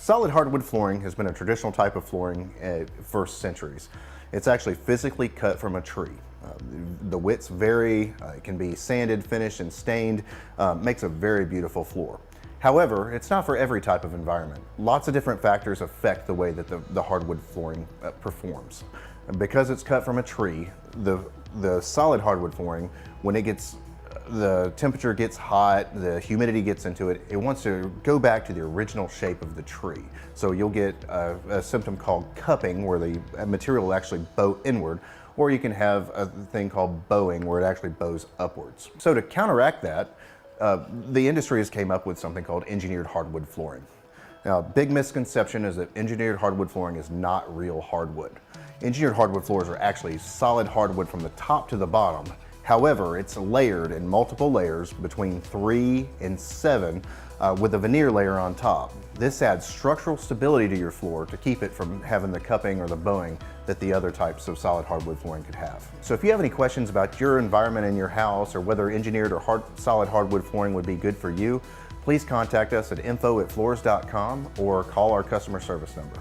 Solid hardwood flooring has been a traditional type of flooring for centuries. It's actually physically cut from a tree. The widths vary, it can be sanded, finished, and stained, makes a very beautiful floor. However, it's not for every type of environment. Lots of different factors affect the way that the hardwood flooring performs. And because it's cut from a tree, the solid hardwood flooring, when the temperature gets hot, the humidity gets into it, it wants to go back to the original shape of the tree. So you'll get a symptom called cupping, where the material will actually bow inward, or you can have a thing called bowing, where it actually bows upwards. So to counteract that, the industry has came up with something called engineered hardwood flooring. Now, big misconception is that engineered hardwood flooring is not real hardwood. Engineered hardwood floors are actually solid hardwood from the top to the bottom. However, it's layered in multiple layers between 3 and 7 with a veneer layer on top. This adds structural stability to your floor to keep it from having the cupping or the bowing that the other types of solid hardwood flooring could have. So if you have any questions about your environment in your house, or whether engineered or solid hardwood flooring would be good for you, please contact us at info@floorzz.com or call our customer service number.